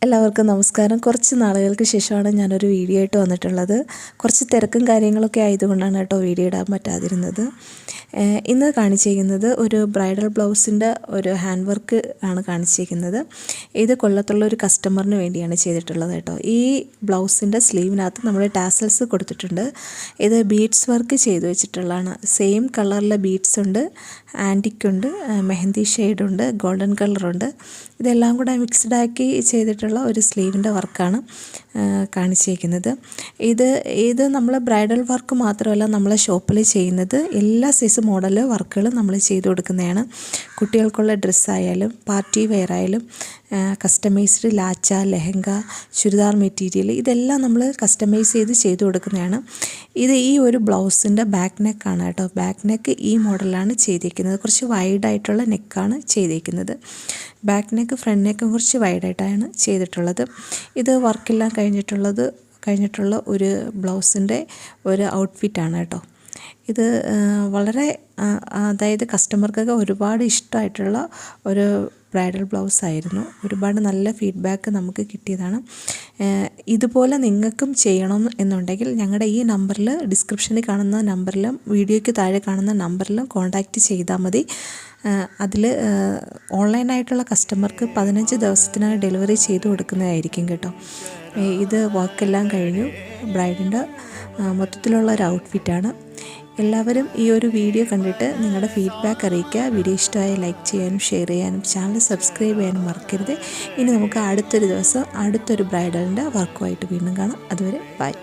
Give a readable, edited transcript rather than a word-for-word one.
എല്ലാവർക്കും നമസ്കാരം. കുറച്ച് നാളുകൾക്ക് ശേഷമാണ് ഞാനൊരു വീഡിയോ ആയിട്ട് വന്നിട്ടുള്ളത്. കുറച്ച് തിരക്കും കാര്യങ്ങളൊക്കെ ആയതുകൊണ്ടാണ് കേട്ടോ വീഡിയോ ഇടാൻ പറ്റാതിരുന്നത്. ഇന്ന് കാണിച്ചിരിക്കുന്നത് ഒരു ബ്രൈഡൽ ബ്ലൗസിൻ്റെ ഒരു ഹാൻഡ് വർക്ക് ആണ് കാണിച്ചിരിക്കുന്നത്. ഇത് കൊല്ലത്തുള്ള ഒരു കസ്റ്റമറിന് വേണ്ടിയാണ് ചെയ്തിട്ടുള്ളത് കേട്ടോ. ഈ ബ്ലൗസിൻ്റെ സ്ലീവിനകത്ത് നമ്മൾ ടാസൽസ് കൊടുത്തിട്ടുണ്ട്. ഇത് ബീഡ്സ് വർക്ക് ചെയ്ത് വെച്ചിട്ടുള്ളതാണ്. സെയിം കളറിലെ ബീഡ്സ് ഉണ്ട്, ആൻറ്റിക്കുണ്ട്, മെഹന്തി ഷെയ്ഡുണ്ട്, ഗോൾഡൻ കളറുണ്ട്. ഇതെല്ലാം കൂടെ മിക്സ്ഡ് ആക്കി ചെയ്തിട്ടുള്ള ഒരു സ്ലീവിൻ്റെ വർക്കാണ് കാണിച്ചിരിക്കുന്നത്. ഇത് നമ്മൾ ബ്രൈഡൽ വർക്ക് മാത്രമല്ല നമ്മളെ ഷോപ്പിൽ ചെയ്യുന്നത് എല്ലാ സൈസ് മോഡൽ വർക്കുകളും നമ്മൾ ചെയ്തു കൊടുക്കുന്നതാണ്. കുട്ടികൾക്കുള്ള ഡ്രസ്സായാലും പാർട്ടി വെയർ ആയാലും കസ്റ്റമൈസ്ഡ് ലാച്ച, ലെഹങ്ക, ചുരിദാർ മെറ്റീരിയൽ ഇതെല്ലാം നമ്മൾ കസ്റ്റമൈസ് ചെയ്ത് കൊടുക്കുന്നതാണ്. ഈ ഒരു ബ്ലൗസിൻ്റെ ബാക്ക് നെക്കാണ് കേട്ടോ. ബാക്ക് നെക്ക് ഈ മോഡലാണ് ചെയ്തിരിക്കുന്നത്. കുറച്ച് വൈഡായിട്ടുള്ള നെക്കാണ് ചെയ്തിരിക്കുന്നത്. ബാക്ക് നെക്ക് ഫ്രണ്ട് നെക്കും കുറച്ച് വൈഡായിട്ടാണ് ചെയ്തിട്ടുള്ളത്. ഇത് വർക്കെല്ലാം കഴിഞ്ഞിട്ടുള്ള ഒരു ബ്ലൗസിൻ്റെ ഒരു ഔട്ട്ഫിറ്റാണ് കേട്ടോ. ഇത് വളരെ അതായത് കസ്റ്റമർക്കൊക്കെ ഒരുപാട് ഇഷ്ടമായിട്ടുള്ള ഒരു ബ്രൈഡൽ ബ്ലൗസ് ആയിരുന്നു. ഒരുപാട് നല്ല ഫീഡ്ബാക്ക് നമുക്ക് കിട്ടിയതാണ്. ഇതുപോലെ നിങ്ങൾക്കും ചെയ്യണം എന്നുണ്ടെങ്കിൽ ഞങ്ങളുടെ ഈ നമ്പറിൽ, ഡിസ്ക്രിപ്ഷനിൽ കാണുന്ന നമ്പറിലും വീഡിയോയ്ക്ക് താഴെ കാണുന്ന നമ്പറിലും കോൺടാക്റ്റ് ചെയ്താൽ മതി. അതിൽ ഓൺലൈനായിട്ടുള്ള കസ്റ്റമർക്ക് 15 ദിവസത്തിനകം ഡെലിവറി ചെയ്ത് കൊടുക്കുന്നതായിരിക്കും കേട്ടോ. ഇത് വർക്കെല്ലാം കഴിഞ്ഞു. ബ്രൈഡിൻ്റെ മൊത്തത്തിലുള്ള ഒരു ഔട്ട്ഫിറ്റാണ്. എല്ലാവരും ഈ ഒരു വീഡിയോ കണ്ടിട്ട് നിങ്ങളുടെ ഫീഡ്ബാക്ക് അറിയിക്കുക. വീഡിയോ ഇഷ്ടമായ ലൈക്ക് ചെയ്യാനും ഷെയർ ചെയ്യാനും ചാനൽ സബ്സ്ക്രൈബ് ചെയ്യാനും മറക്കരുത്. ഇനി നമുക്ക് അടുത്തൊരു ദിവസം അടുത്തൊരു ബ്രൈഡലിൻ്റെ വർക്കുമായിട്ട് വീണ്ടും കാണാം. അതുവരെ ബൈ.